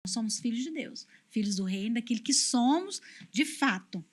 Nós somos filhos de Deus, filhos do reino, daquilo que somos de fato.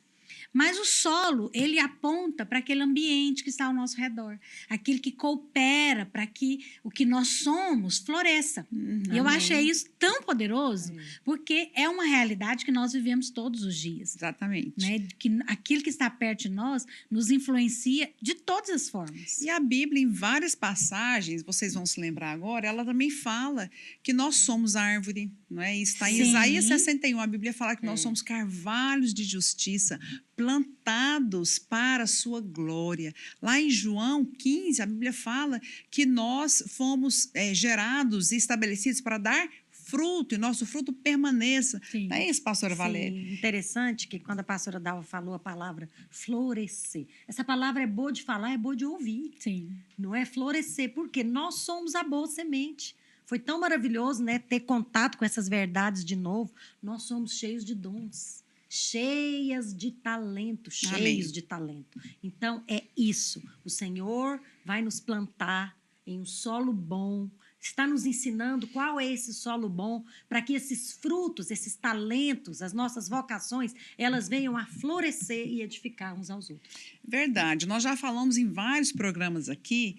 Mas o solo, ele aponta para aquele ambiente que está ao nosso redor, aquele que coopera para que o que nós somos floresça. E eu achei isso tão poderoso, porque é uma realidade que nós vivemos todos os dias. Exatamente. Né? Que aquilo que está perto de nós nos influencia de todas as formas. E a Bíblia, em várias passagens, vocês vão se lembrar agora, ela também fala que nós somos árvore, não é? Está em Isaías 61, a Bíblia fala que nós somos carvalhos de justiça, plantados para a sua glória. Lá em João 15, a Bíblia fala que nós fomos gerados e estabelecidos para dar fruto, e nosso fruto permaneça. Sim. Não é isso, pastora Valéria? Sim, interessante que quando a pastora Dalva falou a palavra florescer, essa palavra é boa de falar, é boa de ouvir. Sim. Não é florescer, porque nós somos a boa semente. Foi tão maravilhoso, né, ter contato com essas verdades de novo. Nós somos cheios de dons, cheias de talento, cheios de talento. Então, é isso. O Senhor vai nos plantar em um solo bom, está nos ensinando qual é esse solo bom, para que esses frutos, esses talentos, as nossas vocações, elas venham a florescer e edificar uns aos outros. Verdade. Nós já falamos em vários programas aqui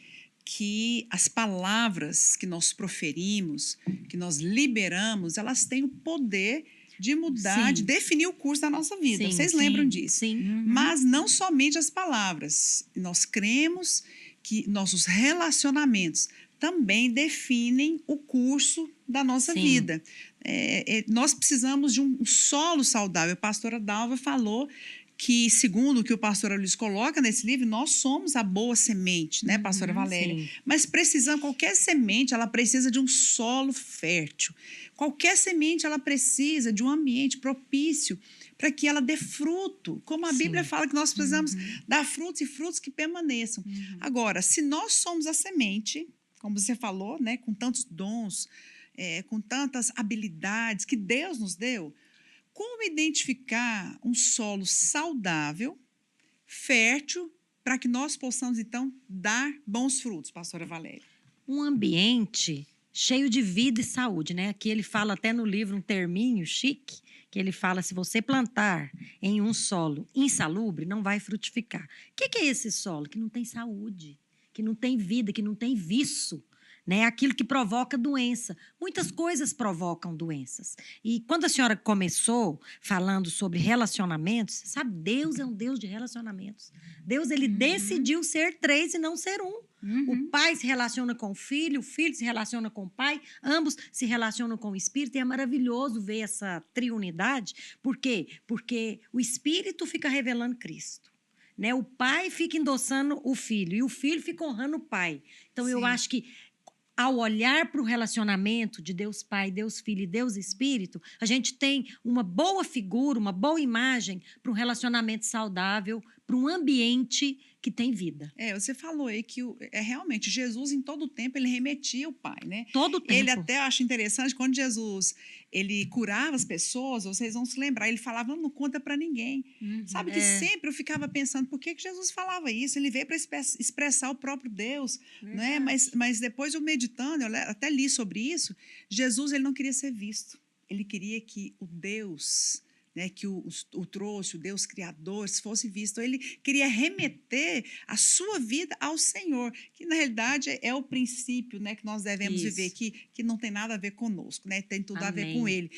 que as palavras que nós proferimos, que nós liberamos, elas têm o poder de mudar, de definir o curso da nossa vida. Sim, Vocês lembram disso? Sim. Mas não somente as palavras. Nós cremos que nossos relacionamentos também definem o curso da nossa vida. Nós precisamos de um solo saudável. A pastora Dalva falou que, segundo o que o pastor Luiz coloca nesse livro, nós somos a boa semente, né, pastora Valéria? Sim. Mas precisamos, qualquer semente, ela precisa de um solo fértil. Qualquer semente, ela precisa de um ambiente propício para que ela dê fruto. Como a Bíblia fala que nós precisamos dar frutos e frutos que permaneçam. Agora, se nós somos a semente, como você falou, né, com tantos dons, com tantas habilidades que Deus nos deu, como identificar um solo saudável, fértil, para que nós possamos, então, dar bons frutos, pastora Valéria? Um ambiente cheio de vida e saúde, né? Aqui ele fala até no livro um terminho chique, que ele fala, se você plantar em um solo insalubre, não vai frutificar. O que é esse solo? Que não tem saúde, que não tem vida, que não tem viço. Né? Aquilo que provoca doença. Muitas coisas provocam doenças. E quando a senhora começou falando sobre relacionamentos, sabe, Deus é um Deus de relacionamentos. Deus, ele decidiu ser 3 e não ser 1. O pai se relaciona com o filho se relaciona com o pai, ambos se relacionam com o Espírito, e é maravilhoso ver essa triunidade. Por quê? Porque o Espírito fica revelando Cristo. Né? O pai fica endossando o filho, e o filho fica honrando o pai. Então, eu acho que ao olhar para o relacionamento de Deus Pai, Deus Filho e Deus Espírito, a gente tem uma boa figura, uma boa imagem para um relacionamento saudável, para um ambiente que tem vida. Você falou aí que realmente Jesus, em todo o tempo, ele remetia ao Pai, né? Todo o tempo. Ele até acha interessante, quando Jesus ele curava as pessoas, vocês vão se lembrar, ele falava, não conta para ninguém. Sabe que sempre eu ficava pensando, por que Jesus falava isso? Ele veio para expressar o próprio Deus, né? Mas depois eu meditando, eu até li sobre isso, Jesus ele não queria ser visto. Ele queria que o Deus, né, que o trouxe, o Deus Criador, se fosse visto. Ele queria remeter a sua vida ao Senhor, que na realidade é o princípio, né, que nós devemos viver, que não tem nada a ver conosco, né, tem tudo a ver com Ele.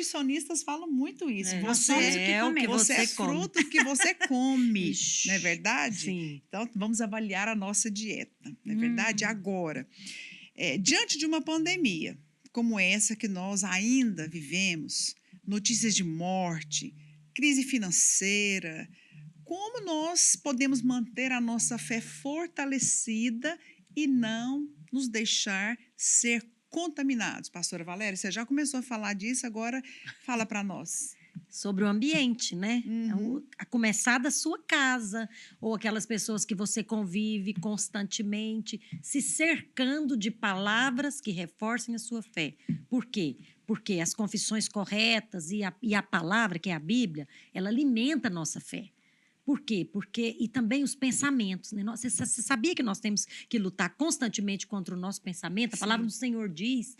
nutricionistas falam muito isso. É. Você Nós somos o que é o que comemos. você é você come. fruto do que você come, Ixi. não é verdade? Sim. Então, vamos avaliar a nossa dieta, não é verdade? Agora, diante de uma pandemia como essa que nós ainda vivemos, notícias de morte, crise financeira, como nós podemos manter a nossa fé fortalecida e não nos deixar ser contaminados? Pastora Valéria, você já começou a falar disso, agora fala para nós. Sobre o ambiente, né? Uhum. A começar da sua casa, ou aquelas pessoas que você convive constantemente, se cercando de palavras que reforcem a sua fé. Por quê? Porque as confissões corretas e a palavra, que é a Bíblia, ela alimenta a nossa fé. Por quê? Porque, e também os pensamentos, né? Você sabia que nós temos que lutar constantemente contra o nosso pensamento? A palavra do Senhor diz,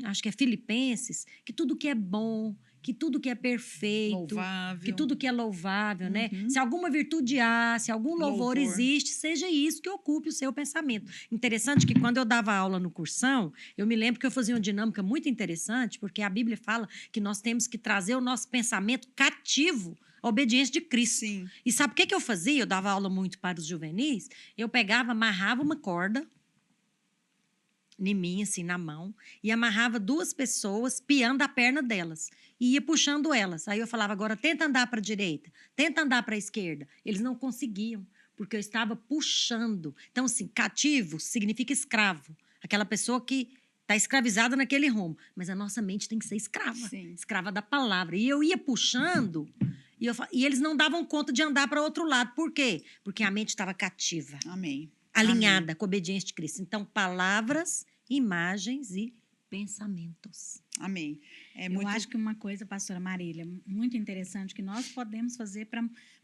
acho que é Filipenses, que tudo que é bom, que tudo que é perfeito, Louvável. que tudo que é louvável, né? Uhum. Se alguma virtude há, se algum louvor Louvor. existe, seja isso que ocupe o seu pensamento. Interessante que quando eu dava aula no cursão, eu me lembro que eu fazia uma dinâmica muito interessante, porque a Bíblia fala que nós temos que trazer o nosso pensamento cativo à obediência de Cristo. Sim. E sabe o que eu fazia? Eu dava aula muito para os juvenis. Eu pegava, amarrava uma corda em mim, assim, na mão, e amarrava duas pessoas, piando a perna delas, e ia puxando elas. Aí eu falava, agora tenta andar para a direita, tenta andar para a esquerda. Eles não conseguiam, porque eu estava puxando. Então, assim, cativo significa escravo. Aquela pessoa que está escravizada naquele rumo. Mas a nossa mente tem que ser escrava. Sim. Escrava da palavra. E eu ia puxando, e eles não davam conta de andar para outro lado. Por quê? Porque a mente estava cativa, Amém. alinhada com a obediência de Cristo. Então, palavras, imagens e pensamentos. Amém. Eu acho que uma coisa, pastora Marília, muito interessante que nós podemos fazer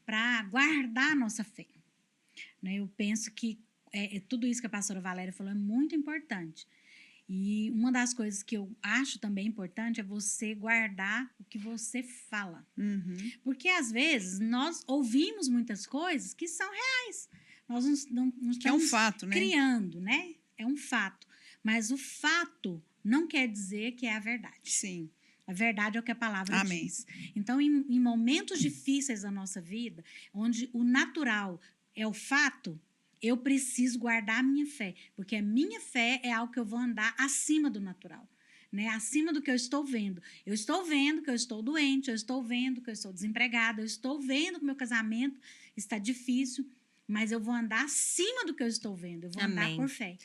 para guardar a nossa fé. Né? Eu penso que tudo isso que a pastora Valéria falou é muito importante. E uma das coisas que eu acho também importante é você guardar o que você fala. Uhum. Porque, às vezes, nós ouvimos muitas coisas que são reais. Nós não estamos Que é um fato, né? criando, né? É um fato. Mas o fato não quer dizer que é a verdade. Sim. A verdade é o que a palavra Amém. diz. Então, em momentos difíceis da nossa vida, onde o natural é o fato, eu preciso guardar a minha fé, porque a minha fé é algo que eu vou andar acima do natural, né? Acima do que eu estou vendo. Eu estou vendo que eu estou doente, eu estou vendo que eu estou desempregada, eu estou vendo que o meu casamento está difícil, mas eu vou andar acima do que eu estou vendo, eu vou andar Amém. por fé.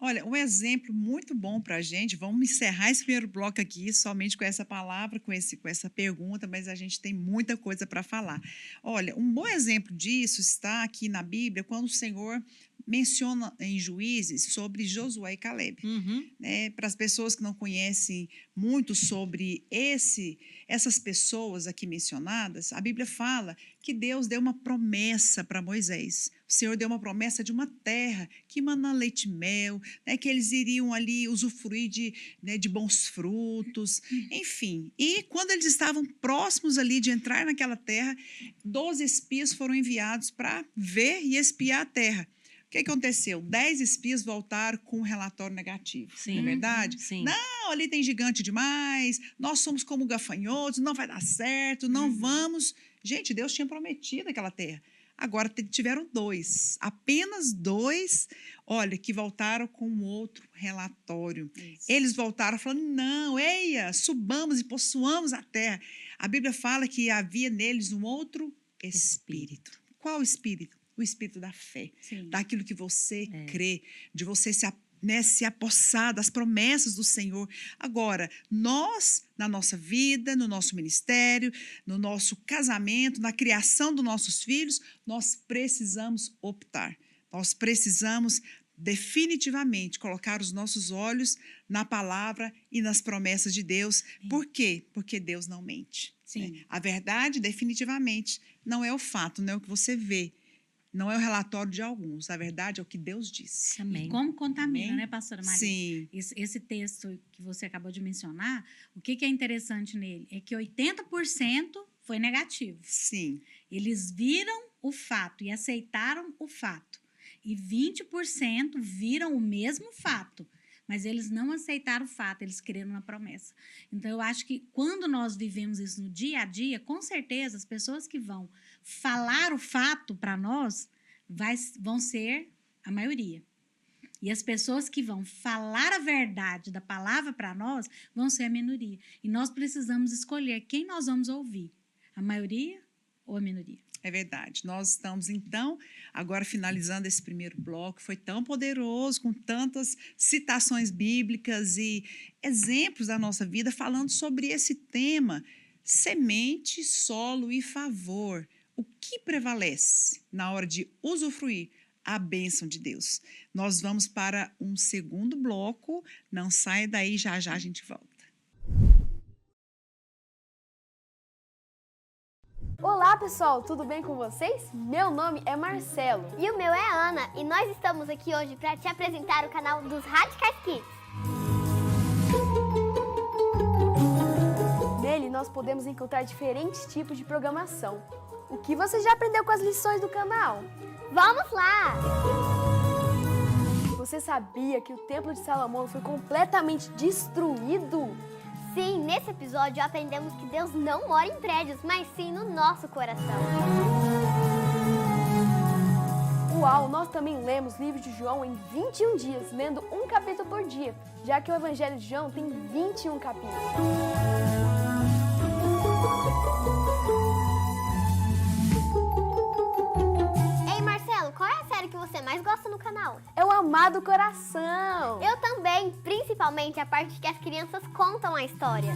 Olha, um exemplo muito bom para a gente, vamos encerrar esse primeiro bloco aqui somente com essa palavra, com essa pergunta, mas a gente tem muita coisa para falar. Olha, um bom exemplo disso está aqui na Bíblia, quando o Senhor menciona em Juízes sobre Josué e Calebe. Uhum. Né? Para as pessoas que não conhecem muito sobre essas pessoas aqui mencionadas, a Bíblia fala que Deus deu uma promessa para Moisés. O Senhor deu uma promessa de uma terra que mana leite e mel, né? Que eles iriam ali usufruir de bons frutos, enfim. E quando eles estavam próximos ali de entrar naquela terra, 12 espias foram enviados para ver e espiar a terra. O que aconteceu? 10 espias voltaram com um relatório negativo. Sim. Não é verdade? Sim. Não, ali tem gigante demais, nós somos como gafanhotos, não vai dar certo, não vamos. Gente, Deus tinha prometido aquela terra. Agora tiveram 2, apenas 2, olha, que voltaram com um outro relatório. Isso. Eles voltaram falando, não, eia, subamos e possuamos a terra. A Bíblia fala que havia neles um outro espírito. Qual espírito? O espírito da fé, Sim. daquilo que você crê, de você se apossar das promessas do Senhor. Agora, nós, na nossa vida, no nosso ministério, no nosso casamento, na criação dos nossos filhos, nós precisamos optar. Nós precisamos definitivamente colocar os nossos olhos na palavra e nas promessas de Deus. Por quê? Porque Deus não mente. Sim. Né? A verdade, definitivamente, não é o fato, não é o que você vê. Não é o relatório de alguns. A verdade é o que Deus disse. Amém. E como contamina, Amém? né, pastora Maria? Sim. Esse texto que você acabou de mencionar, o que é interessante nele? É que 80% foi negativo. Sim. Eles viram o fato e aceitaram o fato. E 20% viram o mesmo fato, mas eles não aceitaram o fato, eles creram na promessa. Então, eu acho que quando nós vivemos isso no dia a dia, com certeza, as pessoas que vão falar o fato para nós vão ser a maioria. E as pessoas que vão falar a verdade da palavra para nós vão ser a minoria. E nós precisamos escolher quem nós vamos ouvir, a maioria ou a minoria. É verdade. Nós estamos, então, agora finalizando esse primeiro bloco. Foi tão poderoso, com tantas citações bíblicas e exemplos da nossa vida, falando sobre esse tema: semente, solo e favor. O que prevalece na hora de usufruir a bênção de Deus? Nós vamos para um segundo bloco. Não saia daí, já já a gente volta. Olá pessoal, tudo bem com vocês? Meu nome é Marcelo. E o meu é Ana, e nós estamos aqui hoje para te apresentar o canal dos Radicais Kids. Nele nós podemos encontrar diferentes tipos de programação. O que você já aprendeu com as lições do canal? Vamos lá! Você sabia que o Templo de Salomão foi completamente destruído? Sim, nesse episódio aprendemos que Deus não mora em prédios, mas sim no nosso coração. Uau, nós também lemos o livro de João em 21 dias, lendo um capítulo por dia, já que o Evangelho de João tem 21 capítulos. Ei Marcelo, qual é a série que você mais gosta no canal? É o Amado Coração. Eu também, principalmente a parte que as crianças contam a história.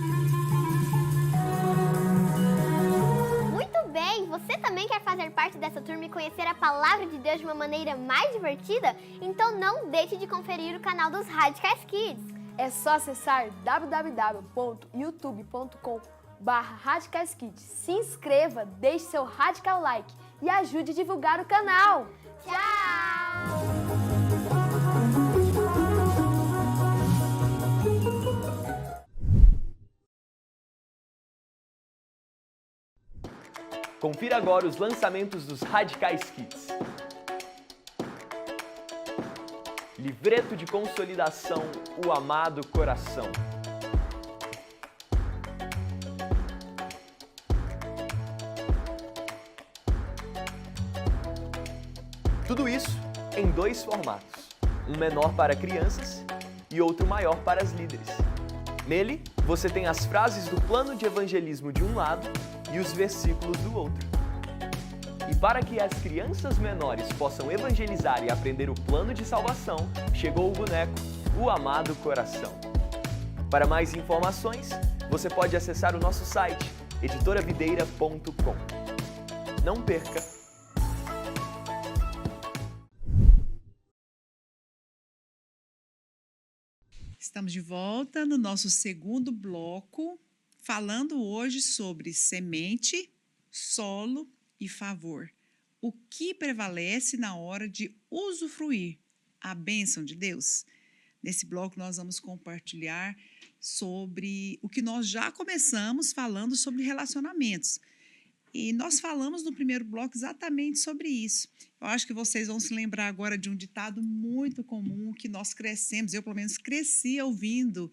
Muito bem, você também quer fazer parte dessa turma e conhecer a palavra de Deus de uma maneira mais divertida? Então não deixe de conferir o canal dos Radicais Kids. É só acessar www.youtube.com/RadicalsKids. Se inscreva, deixe seu radical like e ajude a divulgar o canal. Tchau! Confira agora os lançamentos dos Radicais Kids. Livreto de consolidação, O Amado Coração. Tudo isso em 2 formatos, um menor para crianças e outro maior para as líderes. Nele, você tem as frases do plano de evangelismo de um lado e os versículos do outro. E para que as crianças menores possam evangelizar e aprender o plano de salvação, chegou o boneco, O Amado Coração. Para mais informações, você pode acessar o nosso site, editoravideira.com. Não perca! Estamos de volta no nosso segundo bloco, falando hoje sobre semente, solo e favor. O que prevalece na hora de usufruir a bênção de Deus? Nesse bloco nós vamos compartilhar sobre o que nós já começamos falando sobre relacionamentos. E nós falamos no primeiro bloco exatamente sobre isso. Eu acho que vocês vão se lembrar agora de um ditado muito comum que nós crescemos, eu pelo menos cresci ouvindo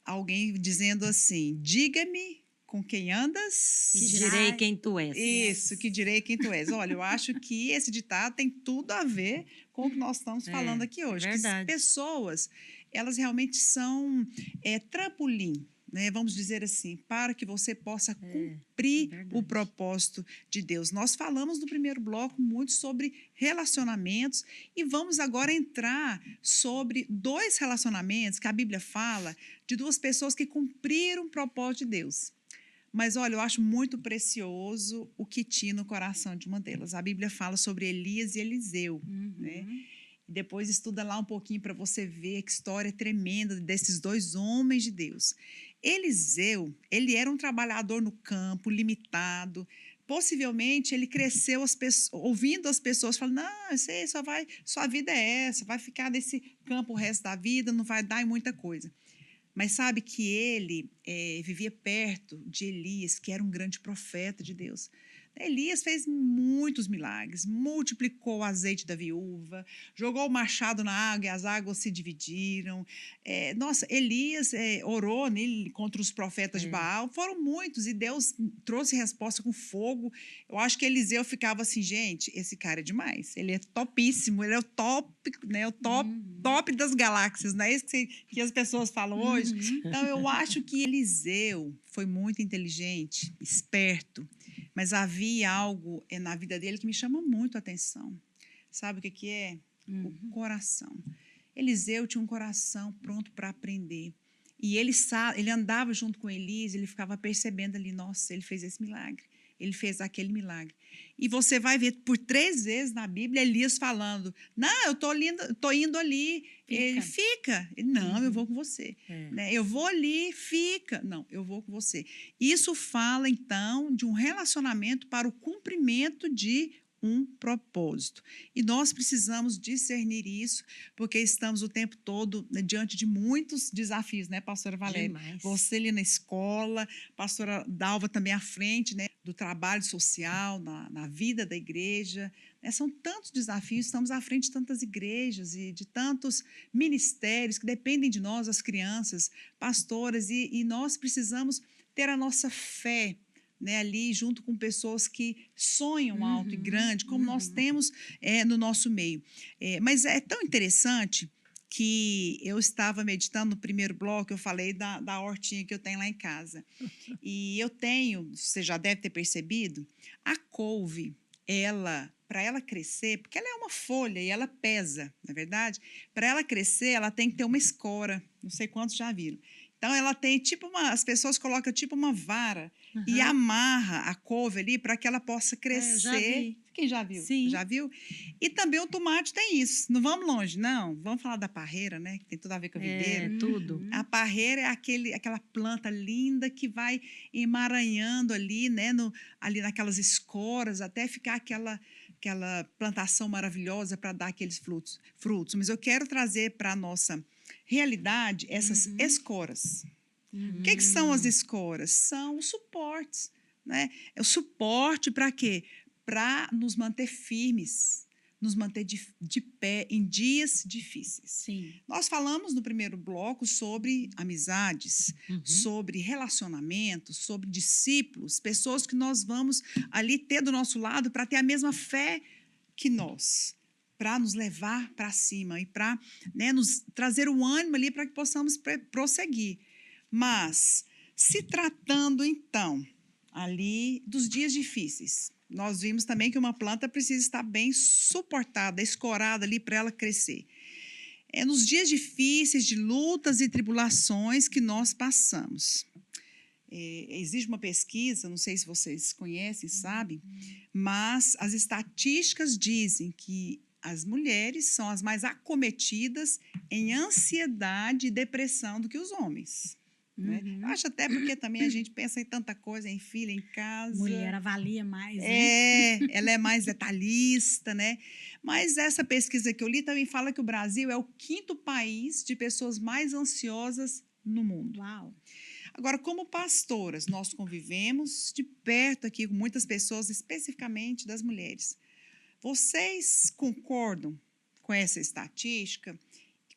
alguém dizendo assim: diga-me com quem andas. Que direi quem tu és. Isso, que direi quem tu és. Olha, eu acho que esse ditado tem tudo a ver com o que nós estamos falando aqui hoje. Verdade. Que pessoas, elas realmente são trampolim, né, vamos dizer assim, para que você possa cumprir o propósito de Deus. Nós falamos no primeiro bloco muito sobre relacionamentos e vamos agora entrar sobre 2 relacionamentos que a Bíblia fala de 2 pessoas que cumpriram o propósito de Deus. Mas, olha, eu acho muito precioso o que tinha no coração de uma delas. A Bíblia fala sobre Elias e Eliseu, né? E depois estuda lá um pouquinho para você ver que história tremenda desses 2 homens de Deus. Eliseu, ele era um trabalhador no campo, limitado. Possivelmente, ele cresceu ouvindo as pessoas falando: não, isso aí sua vida é essa, vai ficar nesse campo o resto da vida, não vai dar em muita coisa. Mas sabe que ele vivia perto de Elias, que era um grande profeta de Deus. Elias fez muitos milagres, multiplicou o azeite da viúva, jogou o machado na água e as águas se dividiram. Nossa, Elias orou contra os profetas de Baal, foram muitos, e Deus trouxe resposta com fogo. Eu acho que Eliseu ficava assim, gente, esse cara é demais, ele é topíssimo, ele é o top, né, o top das galáxias, não é isso que as pessoas falam hoje? Então, eu acho que Eliseu foi muito inteligente, esperto, mas havia algo na vida dele que me chama muito a atenção. Sabe o que é? O coração. Eliseu tinha um coração pronto para aprender. E ele andava junto com Elias, ele ficava percebendo ali, nossa, ele fez esse milagre, ele fez aquele milagre. E você vai ver por 3 vezes na Bíblia Elias falando, não, eu tô indo ali. Ele fica. Não, eu vou com você. Né? Eu vou ali, fica. Não, eu vou com você. Isso fala, então, de um relacionamento para o cumprimento de um propósito. E nós precisamos discernir isso, porque estamos o tempo todo diante de muitos desafios, né, pastora Valéria? Demais. Você ali na escola, pastora Dalva também à frente, né, do trabalho social, na vida da igreja. Né? São tantos desafios, estamos à frente de tantas igrejas e de tantos ministérios que dependem de nós, as crianças, pastoras, e nós precisamos ter a nossa fé, né, ali junto com pessoas que sonham alto e grande, como nós temos no nosso meio. Mas é tão interessante que eu estava meditando no primeiro bloco, eu falei da hortinha que eu tenho lá em casa. E eu tenho, você já deve ter percebido, a couve, para ela crescer, porque ela é uma folha e ela pesa, não é verdade? Para ela crescer, ela tem que ter uma escora, não sei quantos já viram. Então, ela tem as pessoas colocam tipo uma vara e amarra a couve ali para que ela possa crescer. Já vi. Quem já viu? Sim. Já viu? E também o tomate tem isso. Não vamos longe, não. Vamos falar da parreira, né? Que tem tudo a ver com a videira. Tudo. A parreira é aquela planta linda que vai emaranhando ali, né? Ali naquelas escoras, até ficar aquela plantação maravilhosa para dar aqueles frutos. Mas eu quero trazer para a nossa realidade essas escoras. O que são as escoras? São os suportes. Né? É o suporte para quê? Para nos manter firmes, nos manter de pé em dias difíceis. Sim. Nós falamos no primeiro bloco sobre amizades, sobre relacionamentos, sobre discípulos, pessoas que nós vamos ali ter do nosso lado para ter a mesma fé que nós, para nos levar para cima e para, né, nos trazer o ânimo ali para que possamos prosseguir. Mas, se tratando, então, ali dos dias difíceis, nós vimos também que uma planta precisa estar bem suportada, escorada ali para ela crescer. É nos dias difíceis, de lutas e tribulações que nós passamos. Existe uma pesquisa, não sei se vocês conhecem, sabem, mas as estatísticas dizem que as mulheres são as mais acometidas em ansiedade e depressão do que os homens. Né? Eu acho até porque também a gente pensa em tanta coisa, em filha, em casa. Mulher avalia mais, né? Ela é mais detalhista, né? Mas essa pesquisa que eu li também fala que o Brasil é o 5º país de pessoas mais ansiosas no mundo. Uau! Agora, como pastoras, nós convivemos de perto aqui com muitas pessoas, especificamente das mulheres. Vocês concordam com essa estatística?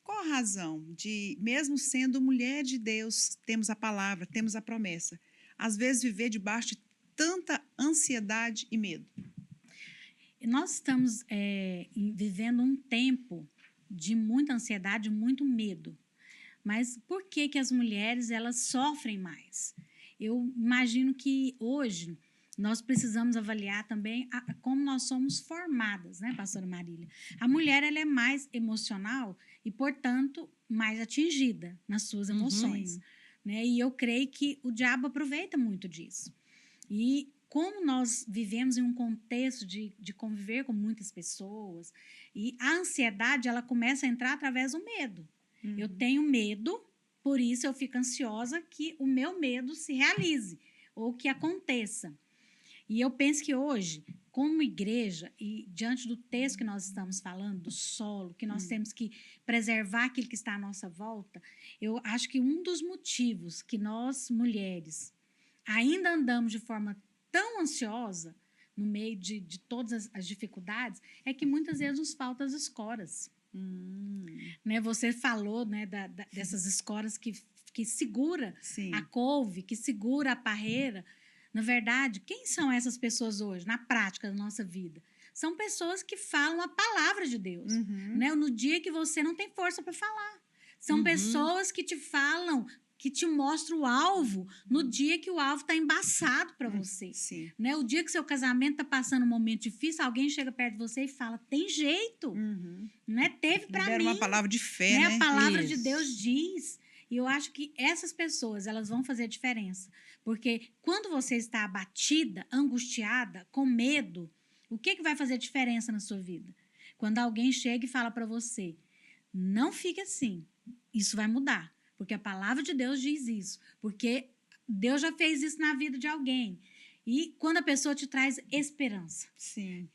Qual a razão de, mesmo sendo mulher de Deus, temos a palavra, temos a promessa, às vezes viver debaixo de tanta ansiedade e medo? Nós estamos vivendo um tempo de muita ansiedade, muito medo. Mas por que as mulheres elas sofrem mais? Eu imagino que hoje nós precisamos avaliar também como nós somos formadas, né, pastora Marília? A mulher ela é mais emocional e, portanto, mais atingida nas suas emoções. Né? E eu creio que o diabo aproveita muito disso. E como nós vivemos em um contexto de conviver com muitas pessoas, e a ansiedade ela começa a entrar através do medo. Eu tenho medo, por isso eu fico ansiosa que o meu medo se realize ou que aconteça. E eu penso que hoje, como igreja, e diante do texto que nós estamos falando, do solo, que nós temos que preservar aquilo que está à nossa volta, eu acho que um dos motivos que nós, mulheres, ainda andamos de forma tão ansiosa, no meio de todas as dificuldades, é que muitas vezes nos faltam as escoras. Né? Você falou, né, dessas escoras que segura Sim. a couve, que segura a parreira. Na verdade, quem são essas pessoas hoje, na prática da nossa vida? São pessoas que falam a palavra de Deus, né? No dia que você não tem força para falar. São pessoas que te falam, que te mostram o alvo no dia que o alvo está embaçado para você. Sim. Né? O dia que seu casamento está passando um momento difícil, alguém chega perto de você e fala, tem jeito, né? Teve para Libera mim. uma palavra de fé, Né? né? A palavra de Isso. Deus diz. E eu acho que essas pessoas, elas vão fazer a diferença. Porque quando você está abatida, angustiada, com medo, o que vai fazer diferença na sua vida? Quando alguém chega e fala para você, não fique assim, isso vai mudar. Porque a palavra de Deus diz isso. Porque Deus já fez isso na vida de alguém. E quando a pessoa te traz esperança. Sim.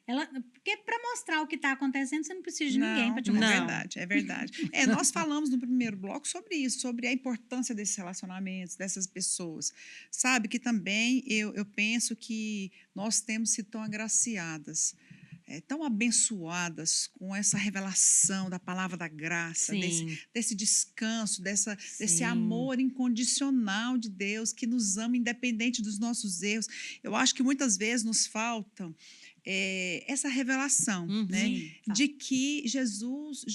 Porque para mostrar o que está acontecendo, você não precisa de ninguém para te É mostrar. verdade, é verdade. Nós falamos no primeiro bloco sobre isso, sobre a importância desses relacionamentos, dessas pessoas. Sabe que também eu penso que nós temos sido tão agraciadas, tão abençoadas com essa revelação da palavra da graça, desse descanso, desse amor incondicional de Deus que nos ama independente dos nossos erros. Eu acho que muitas vezes nos faltam essa revelação, né, de que Jesus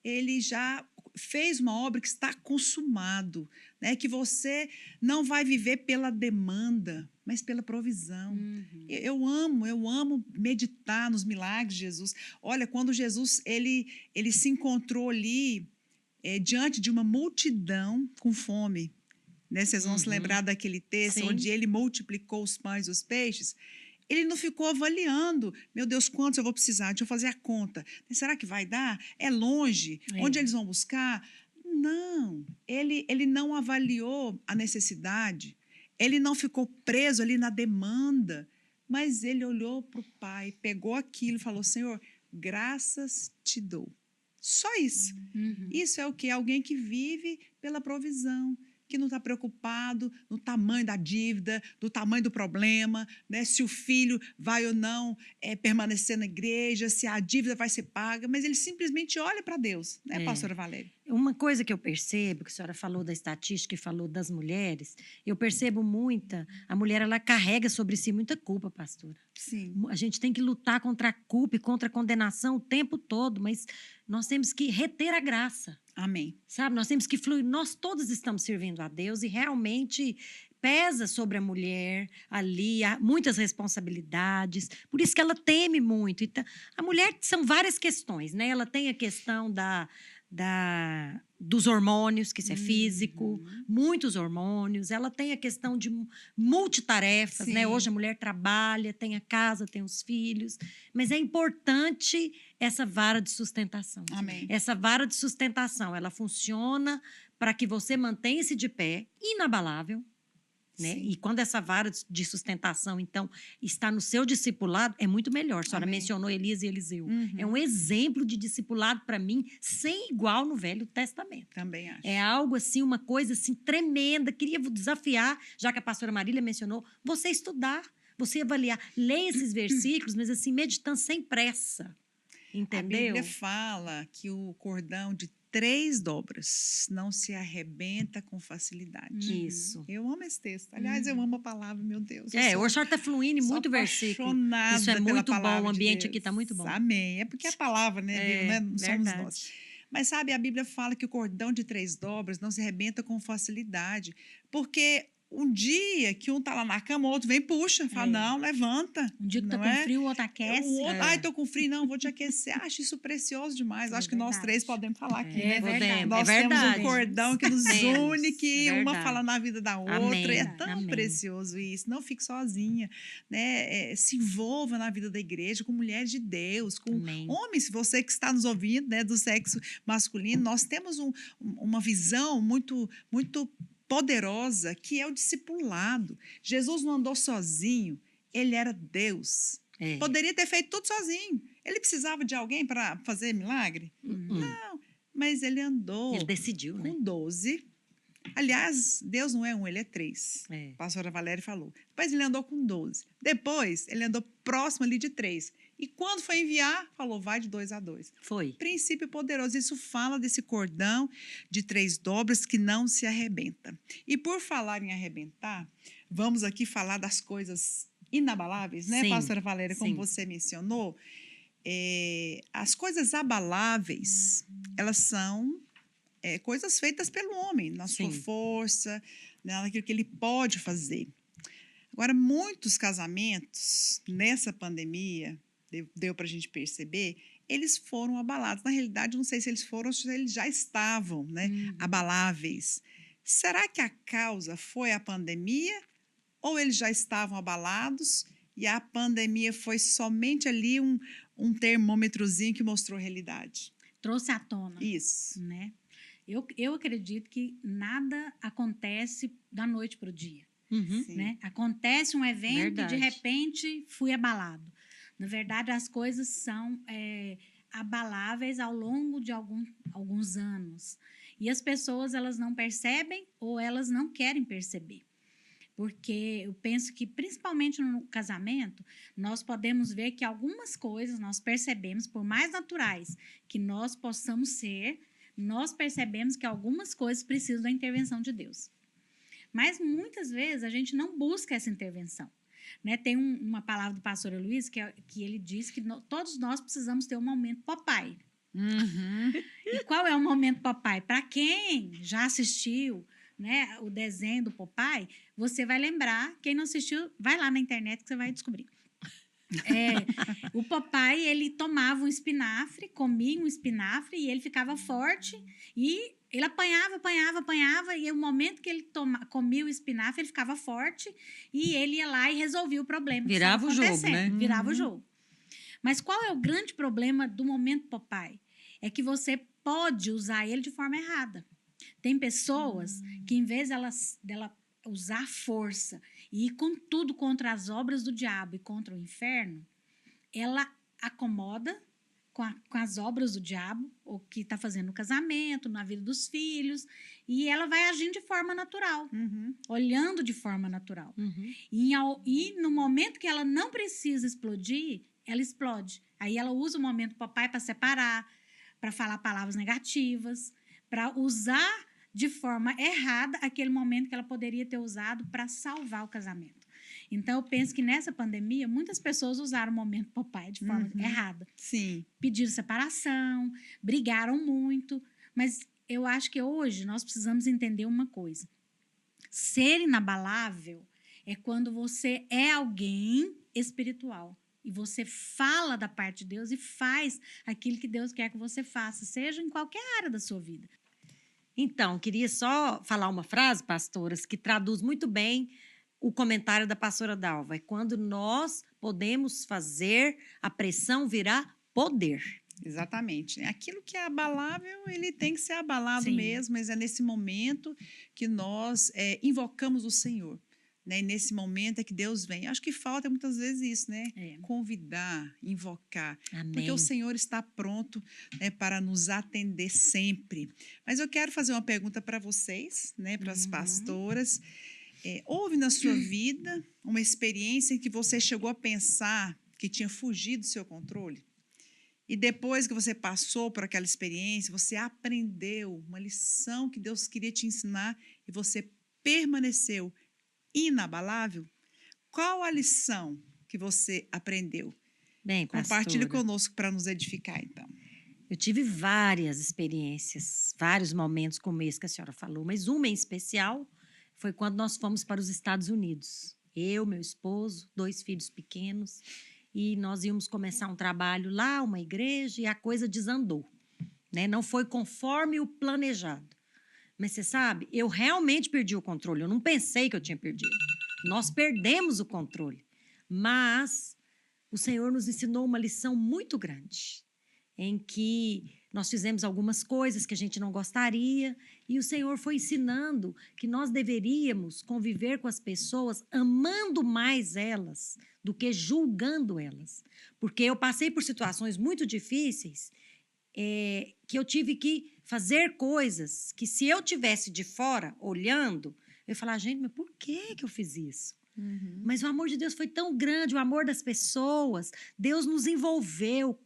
ele já fez uma obra que está consumado, né, que você não vai viver pela demanda, mas pela provisão. Eu amo meditar nos milagres de Jesus. Olha, quando Jesus ele se encontrou ali diante de uma multidão com fome, né? Vocês vão se lembrar daquele texto onde ele multiplicou os pães e os peixes. Ele não ficou avaliando, meu Deus, quantos eu vou precisar? Deixa eu fazer a conta. Será que vai dar? É longe? Onde eles vão buscar? Não, ele não avaliou a necessidade, ele não ficou preso ali na demanda, mas ele olhou para o Pai, pegou aquilo e falou, Senhor, graças te dou. Só isso. Isso é o quê? Alguém que vive pela provisão, que não está preocupado no tamanho da dívida, do tamanho do problema, né? Se o filho vai ou não permanecer na igreja, se a dívida vai ser paga, mas ele simplesmente olha para Deus, né, pastora Valéria? Uma coisa que eu percebo, que a senhora falou da estatística e falou das mulheres, eu percebo a mulher ela carrega sobre si muita culpa, pastora. Sim. A gente tem que lutar contra a culpa e contra a condenação o tempo todo, mas nós temos que reter a graça. Amém. Sabe, nós temos que fluir, nós todos estamos servindo a Deus e realmente pesa sobre a mulher ali, há muitas responsabilidades, por isso que ela teme muito. Então, a mulher são várias questões, né? Ela tem a questão dos hormônios, que isso é físico, muitos hormônios, ela tem a questão de multitarefas, né? Hoje a mulher trabalha, tem a casa, tem os filhos, mas é importante essa vara de sustentação. Amém. Essa vara de sustentação, ela funciona para que você mantenha-se de pé, inabalável, né? E quando essa vara de sustentação, então, está no seu discipulado, é muito melhor. A senhora mencionou Elias e Eliseu. É um exemplo de discipulado, para mim, sem igual no Velho Testamento. Também acho. É algo assim, uma coisa assim tremenda. Queria desafiar, já que a pastora Marília mencionou, você estudar, você avaliar. Leia esses versículos, mas assim, meditando sem pressa. Entendeu? A Bíblia fala que o cordão de 3 dobras não se arrebenta com facilidade. Isso. Eu amo esse texto. Aliás, eu amo a palavra, meu Deus. Hoje a senhora está fluindo em muito versículo. Isso é muito bom, o ambiente aqui está muito bom. Amém. É porque a palavra, né, não somos verdade. nós. Mas sabe, a Bíblia fala que o cordão de 3 dobras não se arrebenta com facilidade, porque um dia que um tá lá na cama, o outro vem e puxa, fala, não, levanta. Um dia que tá não com frio, o outro aquece. O outro, ai, tô com frio, não, vou te aquecer. Acho isso precioso demais. Acho que nós 3 podemos falar aqui, né? verdade. Nós temos um cordão que nos une, que uma verdade. fala na vida da outra. Amém. É tão Amém. precioso isso. Não fique sozinha, né? Se envolva na vida da igreja com mulheres de Deus, com Amém. homens. Você que está nos ouvindo, né, do sexo masculino, nós temos uma visão muito, muito poderosa, que é o discipulado. Jesus não andou sozinho, ele era Deus. Poderia ter feito tudo sozinho. Ele precisava de alguém para fazer milagre? Não, mas ele andou Ele decidiu, né? com 12, Aliás, Deus não é um, ele é 3. É. A pastora Valéria falou. Depois ele andou com 12. Depois ele andou próximo ali de 3. E quando foi enviar, falou, vai de 2 a 2. Foi. Princípio poderoso. Isso fala desse cordão de 3 dobras que não se arrebenta. E por falar em arrebentar, vamos aqui falar das coisas inabaláveis, né, Sim, pastora Valéria, como sim. você mencionou. As coisas abaláveis, elas são coisas feitas pelo homem, na sua Sim. força, naquilo que ele pode fazer. Agora, muitos casamentos, nessa pandemia, deu para a gente perceber, eles foram abalados. Na realidade, não sei se eles foram ou se eles já estavam, né, abaláveis. Será que a causa foi a pandemia ou eles já estavam abalados e a pandemia foi somente ali um termômetrozinho que mostrou a realidade? Trouxe à tona. Isso. Né? Eu acredito que nada acontece da noite para o dia. Uhum. Sim. Né? Acontece um evento Verdade. e, de repente, fui abalado. Na verdade, as coisas são abaláveis ao longo de alguns anos. E as pessoas, elas não percebem ou elas não querem perceber. Porque eu penso que, principalmente no casamento, nós podemos ver que algumas coisas nós percebemos, por mais naturais que nós possamos ser, nós percebemos que algumas coisas precisam da intervenção de Deus. Mas, muitas vezes, a gente não busca essa intervenção. Né? Tem uma palavra do pastor Luiz que ele diz que todos nós precisamos ter um momento papai. E qual é o momento papai? Para quem já assistiu, né, o desenho do Popeye, você vai lembrar. Quem não assistiu, vai lá na internet que você vai descobrir. O Popeye, ele tomava um espinafre, comia um espinafre e ele ficava forte e ele apanhava e o momento que ele comia o espinafre, ele ficava forte e ele ia lá e resolvia o problema. Virava o jogo, né? Virava o jogo. Mas qual é o grande problema do momento Popeye? É que você pode usar ele de forma errada. Tem pessoas que, em vez dela usar força e ir com tudo contra as obras do diabo e contra o inferno, ela acomoda com as obras do diabo, o que está fazendo no casamento, na vida dos filhos, e ela vai agindo de forma natural, olhando de forma natural. E no momento que ela não precisa explodir, ela explode. Aí ela usa o momento papai para separar, para falar palavras negativas, para usar de forma errada aquele momento que ela poderia ter usado para salvar o casamento. Então, eu penso que nessa pandemia, muitas pessoas usaram o momento papai de forma errada. Sim. Pediram separação, brigaram muito, mas eu acho que hoje nós precisamos entender uma coisa. Ser inabalável é quando você é alguém espiritual. E você fala da parte de Deus e faz aquilo que Deus quer que você faça, seja em qualquer área da sua vida. Então, queria só falar uma frase, pastoras, que traduz muito bem o comentário da pastora Dalva. É quando nós podemos fazer a pressão virar poder. Exatamente. Aquilo que é abalável, ele tem que ser abalado Sim. mesmo, mas é nesse momento que nós invocamos o Senhor. Né? E nesse momento é que Deus vem. Acho que falta muitas vezes isso, né? Convidar, invocar. Amém. Porque o Senhor está pronto, né, para nos atender sempre. Mas eu quero fazer uma pergunta para vocês, né, para as pastoras. Houve na sua vida uma experiência em que você chegou a pensar que tinha fugido do seu controle? E depois que você passou por aquela experiência, você aprendeu uma lição que Deus queria te ensinar e você permaneceu inabalável? Qual a lição que você aprendeu? Bem, Compartilhe pastora, conosco para nos edificar, então. eu tive várias experiências, vários momentos como esse que a senhora falou, mas uma em especial foi quando nós fomos para os Estados Unidos. Eu, meu esposo, 2 filhos pequenos, e nós íamos começar um trabalho lá, uma igreja, e a coisa desandou. Né? Não foi conforme o planejado. Mas você sabe, eu realmente perdi o controle. Eu não pensei que eu tinha perdido. Nós perdemos o controle. Mas o Senhor nos ensinou uma lição muito grande, em que nós fizemos algumas coisas que a gente não gostaria, e o Senhor foi ensinando que nós deveríamos conviver com as pessoas amando mais elas do que julgando elas. Porque eu passei por situações muito difíceis que eu tive que fazer coisas que, se eu tivesse de fora, olhando, eu ia falar, gente, mas por que eu fiz isso? Mas o amor de Deus foi tão grande, o amor das pessoas. Deus nos envolveu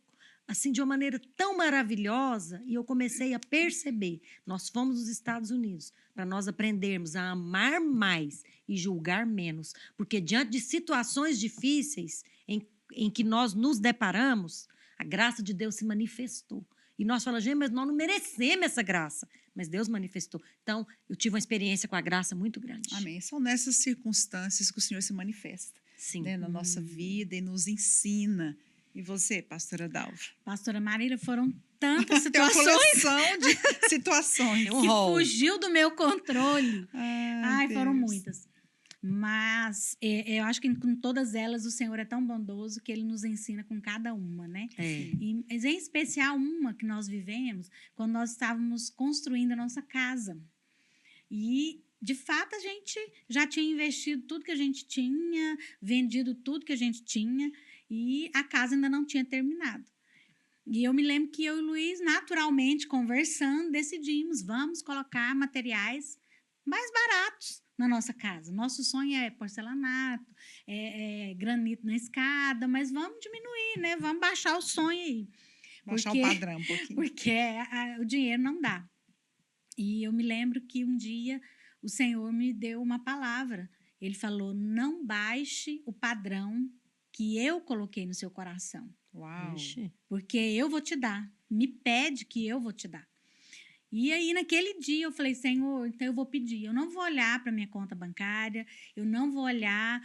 assim de uma maneira tão maravilhosa, e eu comecei a perceber. Nós fomos nos Estados Unidos para nós aprendermos a amar mais e julgar menos, porque diante de situações difíceis em que nós nos deparamos, a graça de Deus se manifestou. E nós falamos, gente, mas nós não merecemos essa graça. Mas Deus manifestou. Então, eu tive uma experiência com a graça muito grande. Amém. São nessas circunstâncias que o Senhor se manifesta, Sim. né, na nossa vida e nos ensina. E você, pastora Dalva? Pastora Marília, foram tantas Tem uma situações coleção de situações. Tem um que rol. fugiu do meu controle. Ai, foram Deus. muitas. Mas eu acho que com todas elas o Senhor é tão bondoso que Ele nos ensina com cada uma, né? Mas em especial uma que nós vivemos quando nós estávamos construindo a nossa casa. E, de fato, a gente já tinha investido tudo que a gente tinha, vendido tudo que a gente tinha, e a casa ainda não tinha terminado. E eu me lembro que eu e o Luiz, naturalmente, conversando, decidimos, vamos colocar materiais mais baratos na nossa casa. Nosso sonho é porcelanato, granito na escada, mas vamos diminuir, né? Vamos baixar o sonho aí. Baixar o padrão um pouquinho. Porque o dinheiro não dá. E eu me lembro que um dia o Senhor me deu uma palavra. Ele falou, não baixe o padrão que eu coloquei no seu coração. Uau. Ixi. Porque eu vou te dar. Me pede que eu vou te dar. E aí, naquele dia, eu falei, Senhor, então eu vou pedir. Eu não vou olhar para a minha conta bancária, eu não vou olhar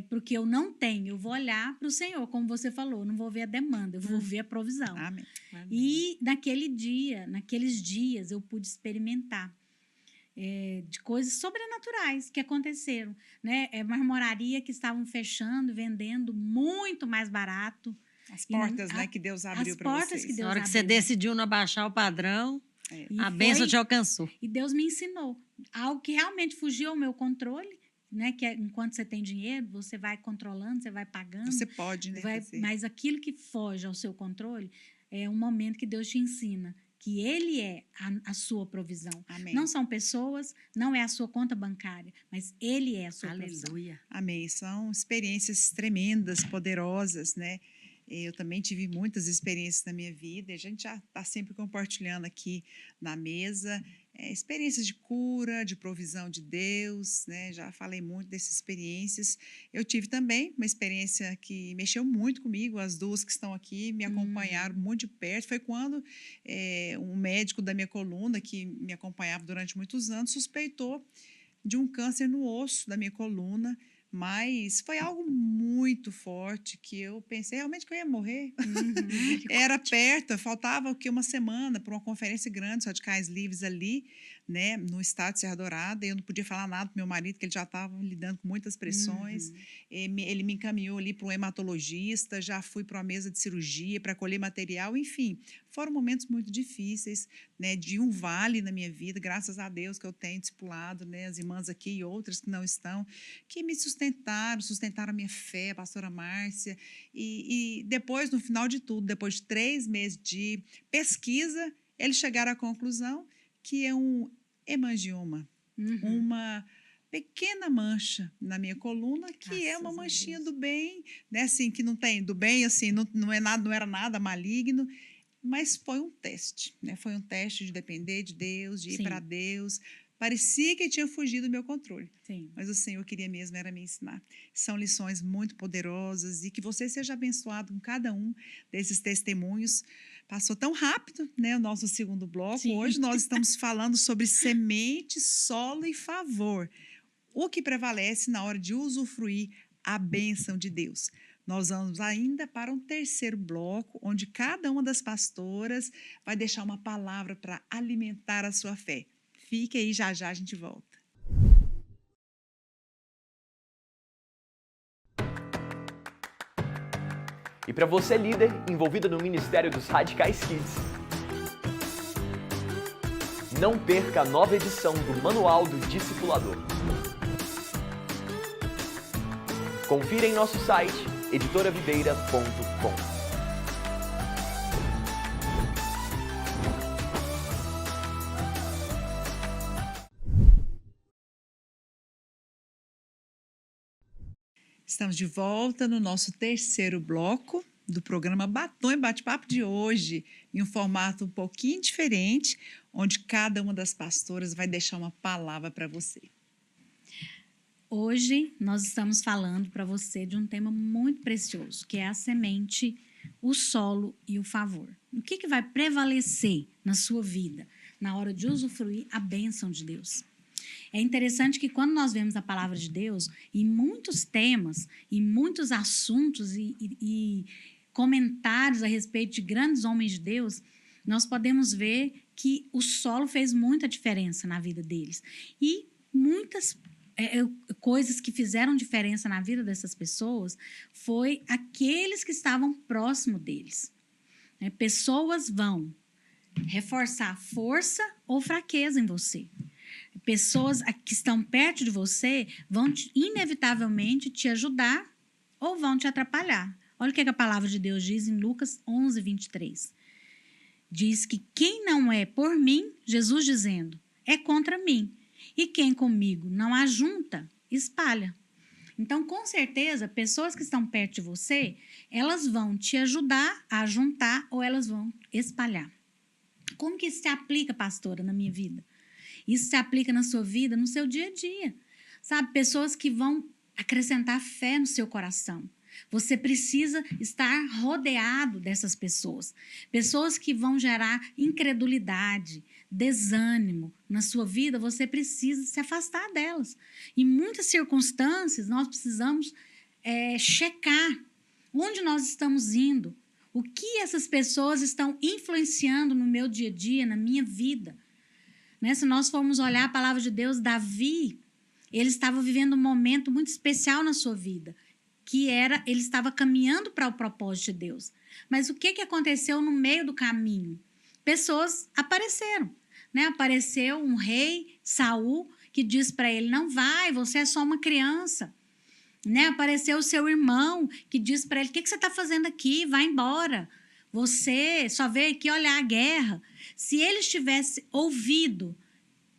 para o que eu não tenho, eu vou olhar para o Senhor, como você falou, eu não vou ver a demanda, eu vou ver a provisão. Amém. E naqueles dias, eu pude experimentar de coisas sobrenaturais que aconteceram. Né? Marmoraria que estavam fechando, vendendo muito mais barato. As portas, né, que Deus abriu para vocês. Que Deus Na hora que você abriu. decidiu não abaixar o padrão, E a bênção foi- te alcançou. E Deus me ensinou algo que realmente fugiu ao meu controle, né? Que enquanto você tem dinheiro, você vai controlando, você vai pagando. Você pode, né, fazer. Mas aquilo que foge ao seu controle é um momento que Deus te ensina que Ele é a sua provisão. Amém. Não são pessoas, não é a sua conta bancária, mas Ele é a sua provisão. Aleluia. Amém. São experiências tremendas, poderosas, né? Eu também tive muitas experiências na minha vida, e a gente já está sempre compartilhando aqui na mesa experiências de cura, de provisão de Deus, né? Já falei muito dessas experiências. Eu tive também uma experiência que mexeu muito comigo, as duas que estão aqui me acompanharam muito de perto. Foi quando um médico da minha coluna, que me acompanhava durante muitos anos, suspeitou de um câncer no osso da minha coluna. Mas foi algo muito forte que eu pensei realmente que eu ia morrer. Era perto, faltava uma semana para uma conferência grande dos radicais livres ali, né, no estado de Serra Dourada. Eu não podia falar nada para meu marido, que ele já estava lidando com muitas pressões. Ele me encaminhou ali para um hematologista, já fui para uma mesa de cirurgia para colher material, enfim. Foram momentos muito difíceis, né, de um vale na minha vida, graças a Deus que eu tenho discipulado, né, as irmãs aqui e outras que não estão, que me sustentaram a minha fé, a pastora Márcia. E depois, no final de tudo, depois de 3 meses de pesquisa, eles chegaram à conclusão que é um hemangioma, uma pequena mancha na minha coluna, que é uma Graças a manchinha Deus. do bem, né, assim, que não tem do bem, assim, não era nada maligno, mas foi um teste, né? Foi um teste de depender de Deus, de ir Sim. para Deus. Parecia que tinha fugido do meu controle, Sim. mas o Senhor queria mesmo era me ensinar. São lições muito poderosas e que você seja abençoado com cada um desses testemunhos. Passou tão rápido, né, o nosso segundo bloco. Sim. Hoje nós estamos falando sobre semente, solo e favor. O que prevalece na hora de usufruir a bênção de Deus. Nós vamos ainda para um terceiro bloco, onde cada uma das pastoras vai deixar uma palavra para alimentar a sua fé. Fique aí, já já a gente volta. E para você, líder, envolvida no ministério dos Radicais Kids, não perca a nova edição do Manual do Discipulador. Confira em nosso site editoravideira.com. Estamos de volta no nosso terceiro bloco do programa Batom e Bate-Papo de hoje, em um formato um pouquinho diferente, onde cada uma das pastoras vai deixar uma palavra para você. Hoje nós estamos falando para você de um tema muito precioso, que é a semente, o solo e o favor. O que vai prevalecer na sua vida na hora de usufruir a bênção de Deus? É interessante que quando nós vemos a palavra de Deus, em muitos temas, em muitos assuntos e comentários a respeito de grandes homens de Deus, nós podemos ver que o solo fez muita diferença na vida deles. E muitas coisas que fizeram diferença na vida dessas pessoas foi aqueles que estavam próximo deles. Pessoas vão reforçar força ou fraqueza em você. Pessoas que estão perto de você vão inevitavelmente te ajudar ou vão te atrapalhar. Olha o que a palavra de Deus diz em Lucas 11, 23. Diz que quem não é por mim, Jesus dizendo, é contra mim. E quem comigo não ajunta, espalha. Então, com certeza, pessoas que estão perto de você, elas vão te ajudar a juntar ou elas vão espalhar. Como que isso se aplica, pastora, na minha vida? Isso se aplica na sua vida, no seu dia a dia. Sabe, pessoas que vão acrescentar fé no seu coração. Você precisa estar rodeado dessas pessoas. Pessoas que vão gerar incredulidade, desânimo na sua vida, você precisa se afastar delas. Em muitas circunstâncias, nós precisamos checar onde nós estamos indo, o que essas pessoas estão influenciando no meu dia a dia, na minha vida. Se nós formos olhar a palavra de Deus, Davi, ele estava vivendo um momento muito especial na sua vida, que era, ele estava caminhando para o propósito de Deus. Mas o que aconteceu no meio do caminho? Pessoas apareceram, Apareceu um rei, Saul, que diz para ele, não vai, você é só uma criança. Apareceu o seu irmão, que diz para ele, o que você está fazendo aqui? Vai embora. Você só veio aqui olhar a guerra. Se ele tivesse ouvido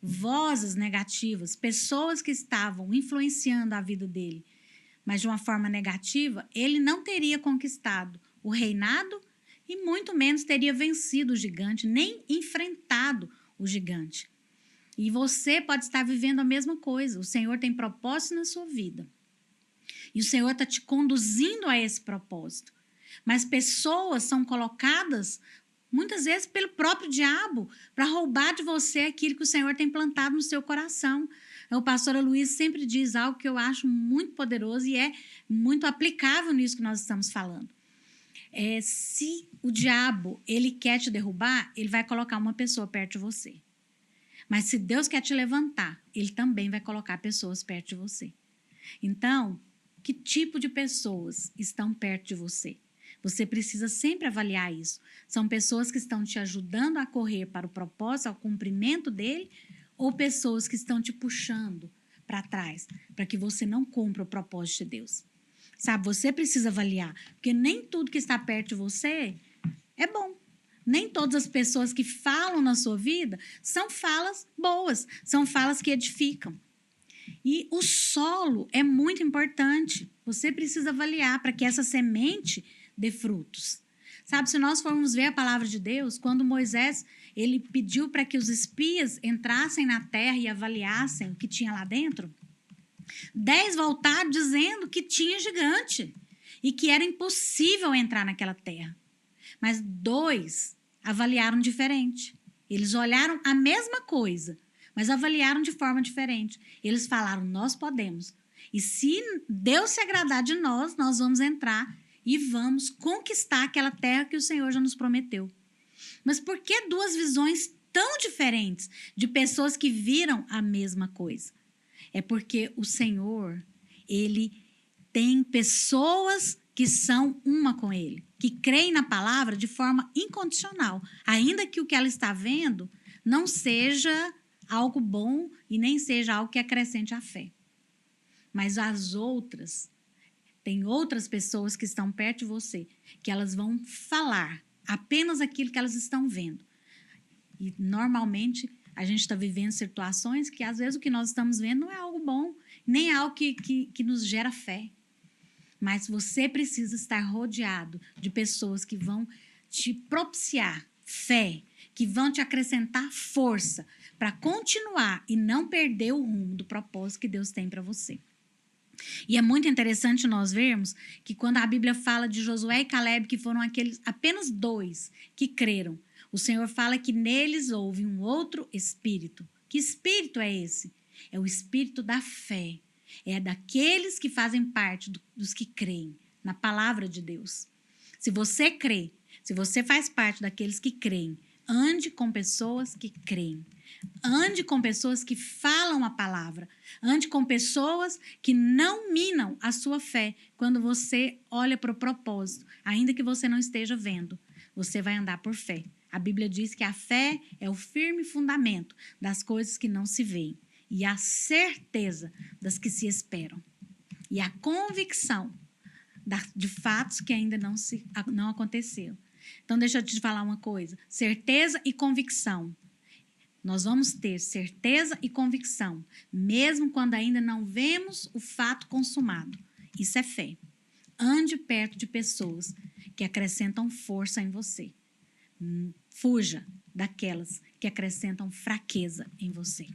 vozes negativas, pessoas que estavam influenciando a vida dele, mas de uma forma negativa, ele não teria conquistado o reinado e muito menos teria vencido o gigante, nem enfrentado o gigante. E você pode estar vivendo a mesma coisa. O Senhor tem propósito na sua vida. E o Senhor está te conduzindo a esse propósito. Mas pessoas são colocadas, muitas vezes, pelo próprio diabo, para roubar de você aquilo que o Senhor tem plantado no seu coração. O pastor Luiz sempre diz algo que eu acho muito poderoso e é muito aplicável nisso que nós estamos falando. Se o diabo ele quer te derrubar, ele vai colocar uma pessoa perto de você. Mas se Deus quer te levantar, ele também vai colocar pessoas perto de você. Então, que tipo de pessoas estão perto de você? Você precisa sempre avaliar isso. São pessoas que estão te ajudando a correr para o propósito, ao cumprimento dele, ou pessoas que estão te puxando para trás, para que você não cumpra o propósito de Deus. Sabe, você precisa avaliar, porque nem tudo que está perto de você é bom. Nem todas as pessoas que falam na sua vida são falas boas, são falas que edificam. E o solo é muito importante. Você precisa avaliar para que essa semente dê frutos. Sabe, se nós formos ver a palavra de Deus, quando Moisés ele pediu para que os espias entrassem na terra e avaliassem o que tinha lá dentro, 10 voltaram dizendo que tinha gigante e que era impossível entrar naquela terra. Mas 2 avaliaram diferente. Eles olharam a mesma coisa, mas avaliaram de forma diferente. Eles falaram, nós podemos. E se Deus se agradar de nós, nós vamos entrar e vamos conquistar aquela terra que o Senhor já nos prometeu. Mas por que 2 visões tão diferentes de pessoas que viram a mesma coisa? É porque o Senhor, ele tem pessoas que são uma com ele, que creem na palavra de forma incondicional, ainda que o que ela está vendo não seja algo bom e nem seja algo que acrescente a fé. Mas as outras, tem outras pessoas que estão perto de você, que elas vão falar apenas aquilo que elas estão vendo. E normalmente a gente está vivendo situações que às vezes o que nós estamos vendo não é algo bom, nem é algo que nos gera fé. Mas você precisa estar rodeado de pessoas que vão te propiciar fé, que vão te acrescentar força para continuar e não perder o rumo do propósito que Deus tem para você. E é muito interessante nós vermos que quando a Bíblia fala de Josué e Caleb, que foram aqueles apenas 2 que creram, o Senhor fala que neles houve um outro espírito. Que espírito é esse? É o espírito da fé. É daqueles que fazem parte dos que creem na palavra de Deus. Se você crê, se você faz parte daqueles que creem, ande com pessoas que creem. Ande com pessoas que falam a palavra. Ande com pessoas que não minam a sua fé quando você olha para o propósito, ainda que você não esteja vendo. Você vai andar por fé. A Bíblia diz que a fé é o firme fundamento das coisas que não se veem e a certeza das que se esperam. E a convicção de fatos que ainda não aconteceram. Então, deixa eu te falar uma coisa. Certeza e convicção. Nós vamos ter certeza e convicção, mesmo quando ainda não vemos o fato consumado. Isso é fé. Ande perto de pessoas que acrescentam força em você. Fuja daquelas que acrescentam fraqueza em você.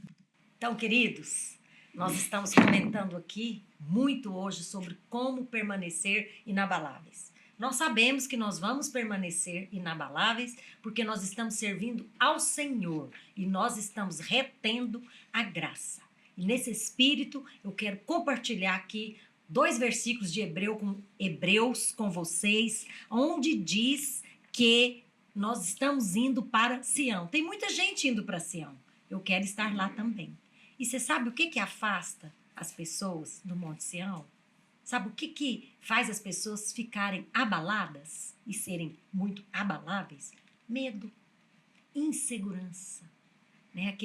Então, queridos, nós estamos comentando aqui muito hoje sobre como permanecer inabaláveis. Nós sabemos que nós vamos permanecer inabaláveis porque nós estamos servindo ao Senhor e nós estamos retendo a graça. E nesse espírito, eu quero compartilhar aqui 2 versículos de Hebreus com vocês, onde diz que nós estamos indo para Sião. Tem muita gente indo para Sião. Eu quero estar lá também. E você sabe o que afasta as pessoas do Monte Sião? Sabe o que faz as pessoas ficarem abaladas e serem muito abaláveis? Medo, insegurança, né?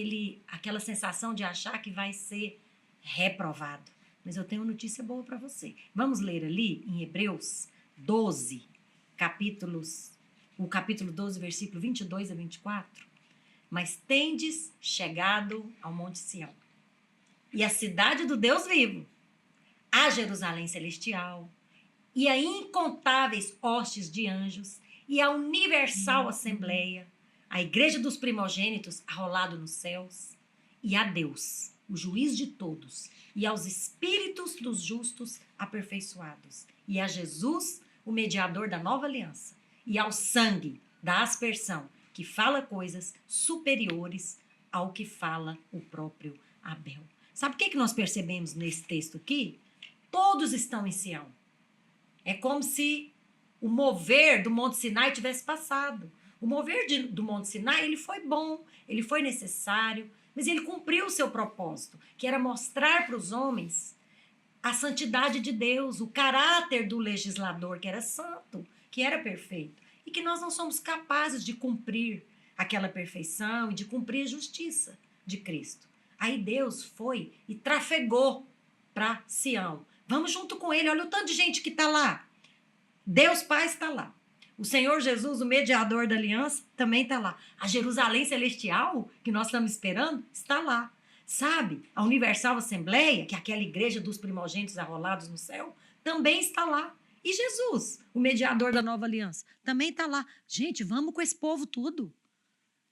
Aquela sensação de achar que vai ser reprovado. Mas eu tenho uma notícia boa para você. Vamos ler ali em Hebreus 12, o capítulo 12, versículo 22 a 24. Mas tendes chegado ao Monte Sião, e a cidade do Deus vivo, a Jerusalém celestial, e a incontáveis hostes de anjos, e a universal assembleia, a igreja dos primogênitos arrolado nos céus, e a Deus, o juiz de todos, e aos espíritos dos justos aperfeiçoados, e a Jesus, o mediador da nova aliança, e ao sangue da aspersão, que fala coisas superiores ao que fala o próprio Abel. Sabe o que nós percebemos nesse texto aqui? Todos estão em Sião. É como se o mover do Monte Sinai tivesse passado. O mover do Monte Sinai, ele foi bom, ele foi necessário, mas ele cumpriu o seu propósito, que era mostrar para os homens a santidade de Deus, o caráter do legislador, que era santo, que era perfeito, e que nós não somos capazes de cumprir aquela perfeição e de cumprir a justiça de Cristo. Aí Deus foi e trafegou para Sião. Vamos junto com ele, olha o tanto de gente que está lá. Deus Pai está lá. O Senhor Jesus, o mediador da aliança, também está lá. A Jerusalém celestial, que nós estamos esperando, está lá. Sabe? A Universal Assembleia, que é aquela igreja dos primogênitos arrolados no céu, também está lá. E Jesus, o mediador da nova aliança, também está lá. Gente, vamos com esse povo tudo.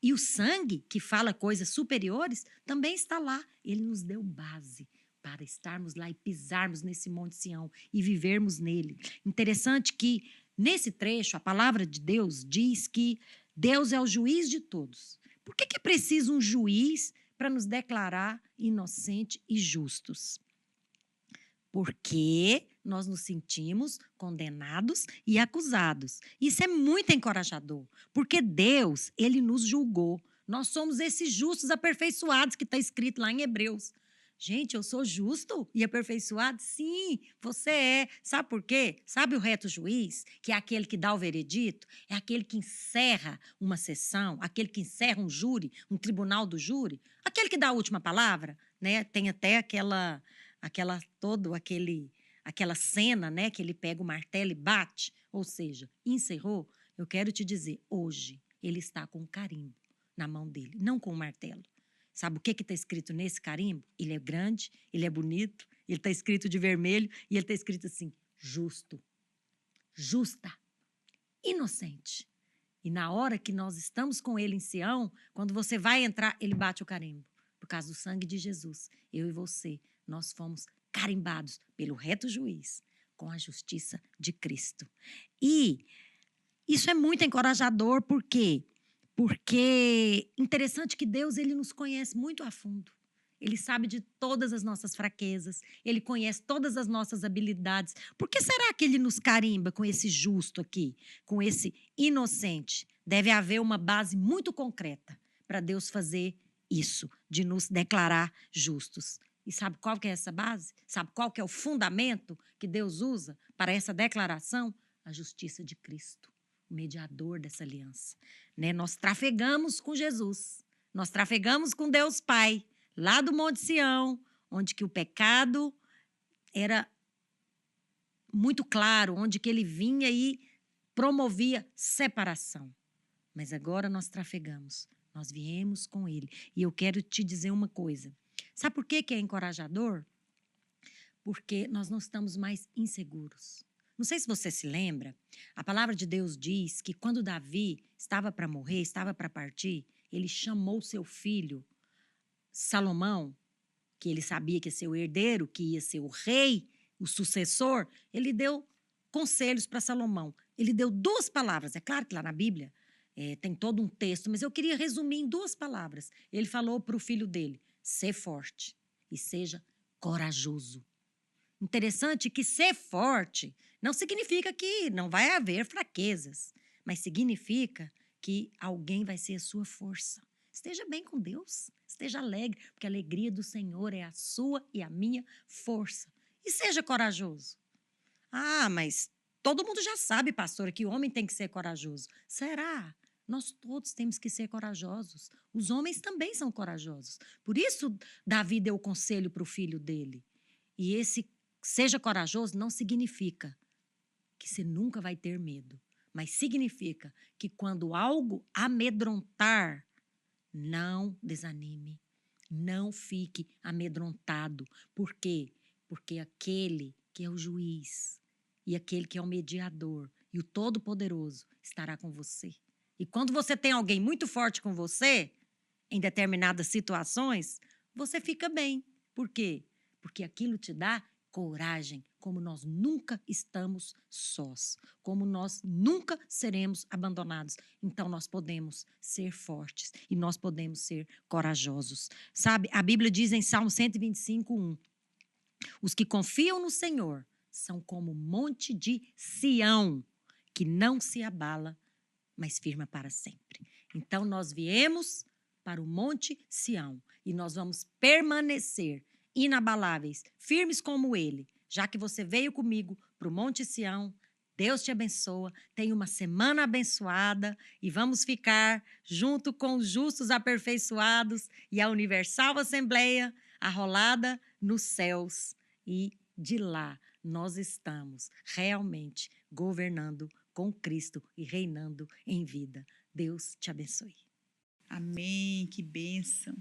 E o sangue, que fala coisas superiores, também está lá. Ele nos deu base para estarmos lá e pisarmos nesse Monte Sião e vivermos nele. Interessante que, nesse trecho, a palavra de Deus diz que Deus é o juiz de todos. Por que é preciso um juiz para nos declarar inocentes e justos? Porque nós nos sentimos condenados e acusados. Isso é muito encorajador, porque Deus, ele nos julgou. Nós somos esses justos aperfeiçoados que está escrito lá em Hebreus. Gente, eu sou justo e aperfeiçoado? Sim, você é. Sabe por quê? Sabe o reto juiz, que é aquele que dá o veredito? É aquele que encerra uma sessão, aquele que encerra um júri, um tribunal do júri, aquele que dá a última palavra, né? Tem até aquela cena, né, que ele pega o martelo e bate, ou seja, encerrou. Eu quero te dizer, hoje ele está com um carimbo na mão dele, não com um martelo. Sabe o que está escrito nesse carimbo? Ele é grande, ele é bonito, ele está escrito de vermelho e ele está escrito assim, justo, justa, inocente. E na hora que nós estamos com ele em Sião, quando você vai entrar, ele bate o carimbo. Por causa do sangue de Jesus, eu e você, nós fomos carimbados pelo reto juiz com a justiça de Cristo. E isso é muito encorajador, por quê? Porque interessante que Deus, ele nos conhece muito a fundo. Ele sabe de todas as nossas fraquezas, ele conhece todas as nossas habilidades. Por que será que ele nos carimba com esse justo aqui, com esse inocente? Deve haver uma base muito concreta para Deus fazer isso, de nos declarar justos. E sabe qual que é essa base? Sabe qual que é o fundamento que Deus usa para essa declaração? A justiça de Cristo, o mediador dessa aliança. Né? Nós trafegamos com Jesus, nós trafegamos com Deus Pai, lá do Monte Sião, onde que o pecado era muito claro, onde que ele vinha e promovia separação. Mas agora nós trafegamos, nós viemos com ele. E eu quero te dizer uma coisa. Sabe por que é encorajador? Porque nós não estamos mais inseguros. Não sei se você se lembra, a palavra de Deus diz que quando Davi estava para morrer, estava para partir, ele chamou seu filho Salomão, que ele sabia que ia ser o herdeiro, que ia ser o rei, o sucessor, ele deu conselhos para Salomão. Ele deu 2 palavras. É claro que lá na Bíblia tem todo um texto, mas eu queria resumir em 2 palavras. Ele falou para o filho dele, ser forte e seja corajoso. Interessante que ser forte não significa que não vai haver fraquezas, mas significa que alguém vai ser a sua força. Esteja bem com Deus, esteja alegre, porque a alegria do Senhor é a sua e a minha força. E seja corajoso. Ah, mas todo mundo já sabe, pastora, que o homem tem que ser corajoso. Será? Nós todos temos que ser corajosos. Os homens também são corajosos. Por isso, Davi deu o conselho para o filho dele. E esse seja corajoso não significa que você nunca vai ter medo, mas significa que quando algo amedrontar, não desanime, não fique amedrontado. Por quê? Porque aquele que é o juiz e aquele que é o mediador e o Todo-Poderoso estará com você. E quando você tem alguém muito forte com você, em determinadas situações, você fica bem. Por quê? Porque aquilo te dá coragem, como nós nunca estamos sós, como nós nunca seremos abandonados. Então, nós podemos ser fortes e nós podemos ser corajosos. Sabe, a Bíblia diz em Salmo 125:1, os que confiam no Senhor são como o monte de Sião, que não se abala, mas firma para sempre. Então, nós viemos para o Monte Sião e nós vamos permanecer inabaláveis, firmes como ele. Já que você veio comigo para o Monte Sião, Deus te abençoa, tenha uma semana abençoada e vamos ficar junto com os justos aperfeiçoados e a Universal Assembleia arrolada nos céus. E de lá nós estamos realmente governando com Cristo e reinando em vida. Deus te abençoe. Amém, que bênção.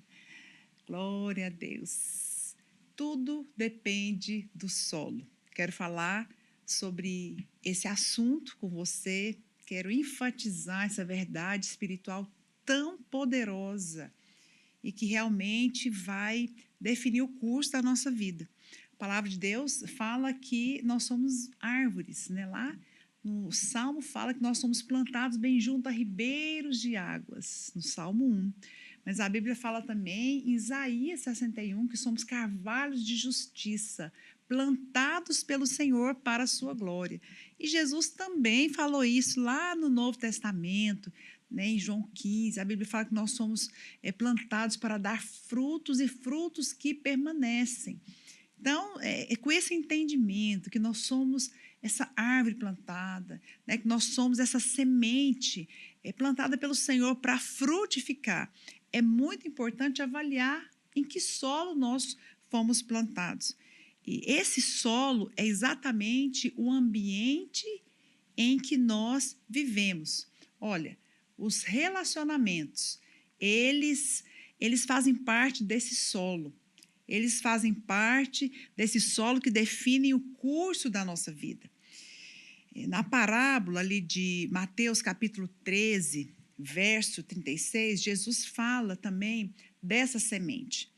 Glória a Deus. Tudo depende do solo. Quero falar sobre esse assunto com você. Quero enfatizar essa verdade espiritual tão poderosa e que realmente vai definir o curso da nossa vida. A palavra de Deus fala que nós somos árvores, né? Lá no Salmo fala que nós somos plantados bem junto a ribeiros de águas, no Salmo 1. Mas a Bíblia fala também em Isaías 61 que somos carvalhos de justiça, plantados pelo Senhor para a sua glória. E Jesus também falou isso lá no Novo Testamento, né, em João 15. A Bíblia fala que nós somos plantados para dar frutos e frutos que permanecem. Então, com esse entendimento que nós somos essa árvore plantada, né, que nós somos essa semente plantada pelo Senhor para frutificar, é muito importante avaliar em que solo nós fomos plantados. E esse solo é exatamente o ambiente em que nós vivemos. Olha, os relacionamentos, eles fazem parte desse solo. Eles fazem parte desse solo que define o curso da nossa vida. Na parábola ali de Mateus capítulo 13, verso 36, Jesus fala também dessa semente.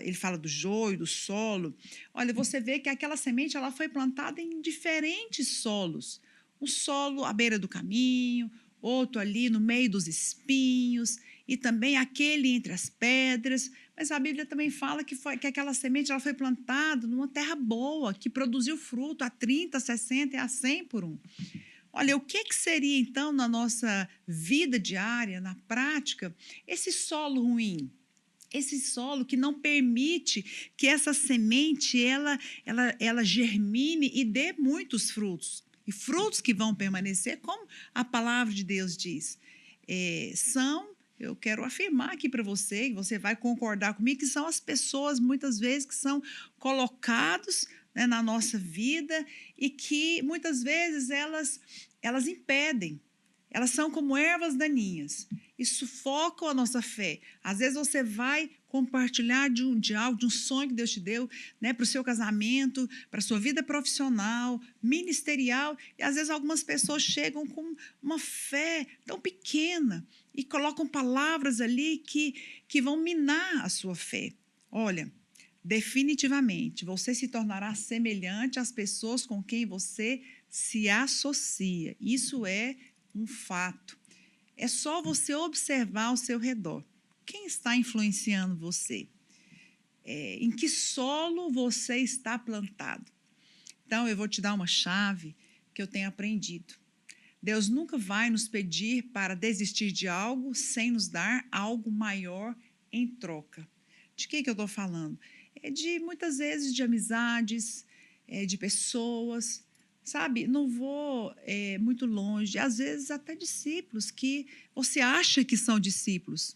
Ele fala do joio, do solo. Olha, você vê que aquela semente ela foi plantada em diferentes solos. Um solo à beira do caminho, outro ali no meio dos espinhos, e também aquele entre as pedras. Mas a Bíblia também fala que aquela semente ela foi plantada numa terra boa, que produziu fruto a 30, 60 e a 100 por um. Olha, o que seria então na nossa vida diária, na prática, esse solo ruim? Esse solo que não permite que essa semente ela germine e dê muitos frutos. E frutos que vão permanecer, como a palavra de Deus diz, eu quero afirmar aqui para você, e você vai concordar comigo, que são as pessoas, muitas vezes, que são colocados, né, na nossa vida e que, muitas vezes, elas impedem. Elas são como ervas daninhas e sufocam a nossa fé. Às vezes você vai compartilhar de algo, de um sonho que Deus te deu, né, para o seu casamento, para a sua vida profissional, ministerial, e às vezes algumas pessoas chegam com uma fé tão pequena e colocam palavras ali que vão minar a sua fé. Olha, definitivamente, você se tornará semelhante às pessoas com quem você se associa. Isso é um fato. É só você observar ao seu redor. Quem está influenciando você? Em que solo você está plantado? Então, eu vou te dar uma chave que eu tenho aprendido. Deus nunca vai nos pedir para desistir de algo sem nos dar algo maior em troca. De que eu estou falando? Muitas vezes, de amizades, de pessoas. Sabe, não vou muito longe, às vezes até discípulos que você acha que são discípulos,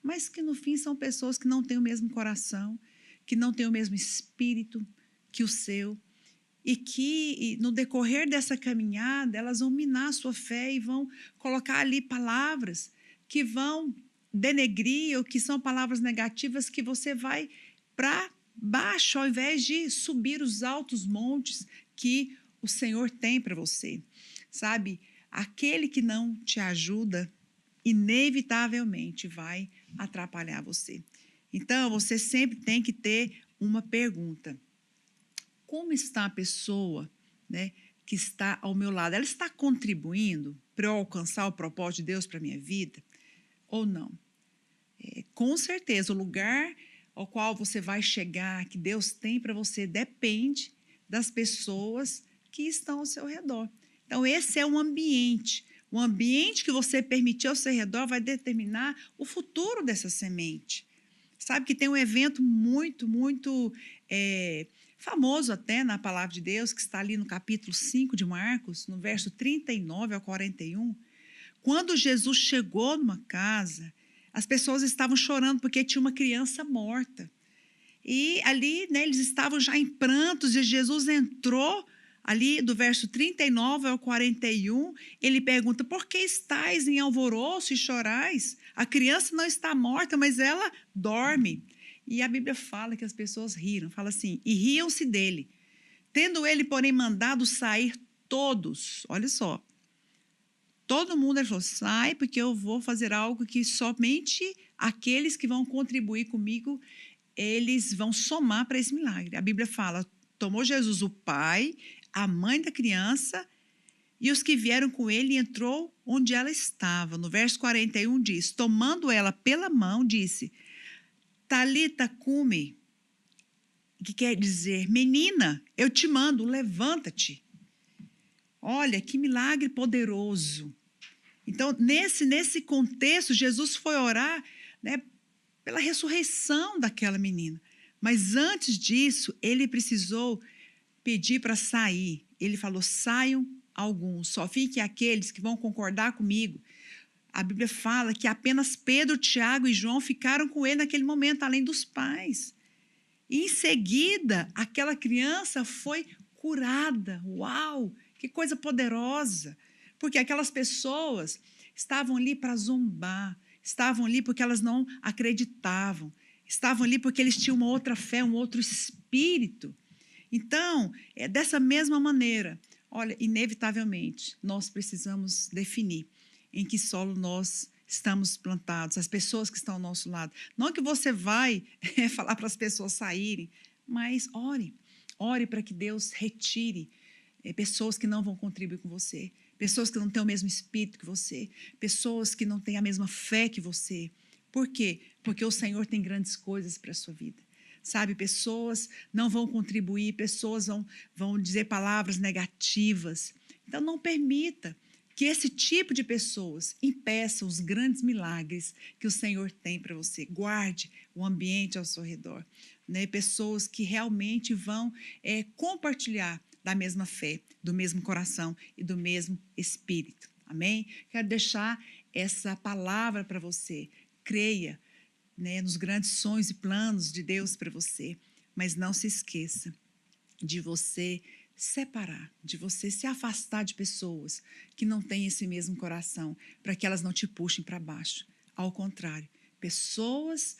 mas que no fim são pessoas que não têm o mesmo coração, que não têm o mesmo espírito que o seu, e que no decorrer dessa caminhada elas vão minar a sua fé e vão colocar ali palavras que vão denegrir ou que são palavras negativas que você vai para baixo ao invés de subir os altos montes que o Senhor tem para você, sabe? Aquele que não te ajuda, inevitavelmente vai atrapalhar você. Então, você sempre tem que ter uma pergunta. Como está a pessoa, né, que está ao meu lado? Ela está contribuindo para eu alcançar o propósito de Deus para a minha vida ou não? Com certeza, o lugar ao qual você vai chegar, que Deus tem para você, depende das pessoas que estão ao seu redor. Então, esse é um ambiente. O ambiente que você permitir ao seu redor vai determinar o futuro dessa semente. Sabe que tem um evento muito famoso até na palavra de Deus, que está ali no capítulo 5 de Marcos, no verso 39 ao 41. Quando Jesus chegou numa casa, as pessoas estavam chorando porque tinha uma criança morta. E ali, né, eles estavam já em prantos e Jesus entrou ali do verso 39 ao 41, ele pergunta, por que estáis em alvoroço e chorais? A criança não está morta, mas ela dorme. E a Bíblia fala que as pessoas riram, fala assim, e riam-se dele. Tendo ele, porém, mandado sair todos, olha só, todo mundo, ele falou, sai, porque eu vou fazer algo que somente aqueles que vão contribuir comigo, eles vão somar para esse milagre. A Bíblia fala, tomou Jesus o pai, a mãe da criança e os que vieram com ele, entrou onde ela estava. No verso 41 diz, tomando ela pela mão, disse, Talita cumi, que quer dizer, menina, eu te mando, levanta-te. Olha, que milagre poderoso. Então, nesse contexto, Jesus foi orar, né, pela ressurreição daquela menina. Mas antes disso, ele precisou pedir para sair. Ele falou, saiam alguns, só fiquem aqueles que vão concordar comigo. A Bíblia fala que apenas Pedro, Tiago e João ficaram com ele naquele momento, além dos pais. E em seguida, aquela criança foi curada. Uau, que coisa poderosa! Porque aquelas pessoas estavam ali para zombar, estavam ali porque elas não acreditavam. estavam ali porque eles tinham uma outra fé, um outro espírito. Então, é dessa mesma maneira, olha, inevitavelmente, nós precisamos definir em que solo nós estamos plantados, as pessoas que estão ao nosso lado. Não que você vai falar para as pessoas saírem, mas ore para que Deus retire pessoas que não vão contribuir com você, pessoas que não têm o mesmo espírito que você, pessoas que não têm a mesma fé que você. Por quê? Porque o Senhor tem grandes coisas para a sua vida. Sabe, pessoas não vão contribuir, pessoas vão dizer palavras negativas. Então, não permita que esse tipo de pessoas impeça os grandes milagres que o Senhor tem para você. Guarde o ambiente ao seu redor, né? Pessoas que realmente vão compartilhar da mesma fé, do mesmo coração e do mesmo espírito. Amém? Quero deixar essa palavra para você. Creia, né, nos grandes sonhos e planos de Deus para você, mas não se esqueça de você separar, de você se afastar de pessoas que não têm esse mesmo coração, para que elas não te puxem para baixo. Ao contrário, pessoas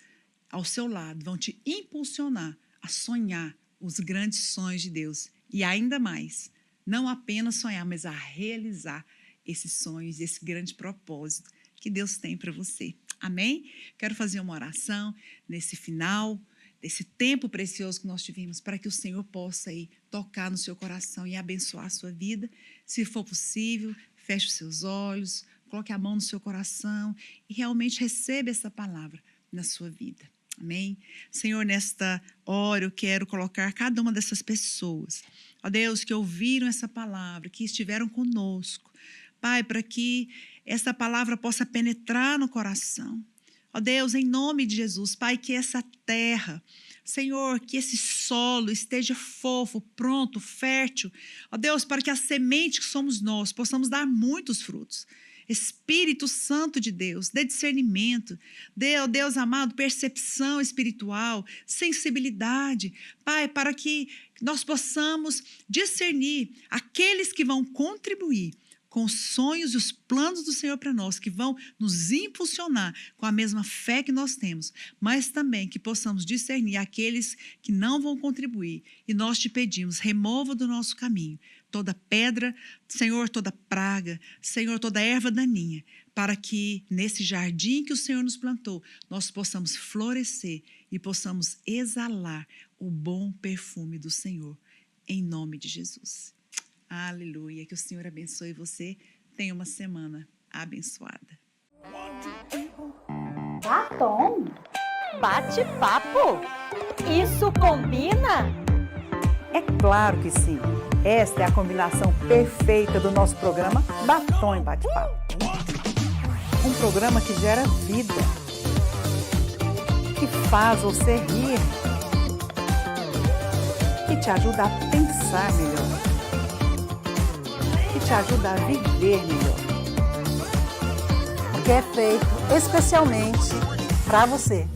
ao seu lado vão te impulsionar a sonhar os grandes sonhos de Deus. E ainda mais, não apenas sonhar, mas a realizar esses sonhos, esse grande propósito que Deus tem para você. Amém? Quero fazer uma oração nesse final, desse tempo precioso que nós tivemos, para que o Senhor possa aí tocar no seu coração e abençoar a sua vida. Se for possível, feche os seus olhos, coloque a mão no seu coração e realmente receba essa palavra na sua vida. Amém? Senhor, nesta hora eu quero colocar cada uma dessas pessoas, ó Deus, que ouviram essa palavra, que estiveram conosco, Pai, para que essa palavra possa penetrar no coração. Ó Deus, em nome de Jesus, Pai, que essa terra, Senhor, que esse solo esteja fofo, pronto, fértil. Ó Deus, para que a semente que somos nós possamos dar muitos frutos. Espírito Santo de Deus, dê discernimento, dê, ó Deus amado, percepção espiritual, sensibilidade, Pai, para que nós possamos discernir aqueles que vão contribuir com os sonhos e os planos do Senhor para nós, que vão nos impulsionar com a mesma fé que nós temos, mas também que possamos discernir aqueles que não vão contribuir. E nós te pedimos, remova do nosso caminho toda pedra, Senhor, toda praga, Senhor, toda erva daninha, para que nesse jardim que o Senhor nos plantou, nós possamos florescer e possamos exalar o bom perfume do Senhor, em nome de Jesus. Aleluia, que o Senhor abençoe você. Tenha uma semana abençoada. Batom? Bate-papo? Isso combina? É claro que sim. Esta é a combinação perfeita do nosso programa Batom e Bate-Papo. Um programa que gera vida, que faz você rir, que te ajuda a pensar melhor, que te ajuda a viver melhor. Porque é feito especialmente para você.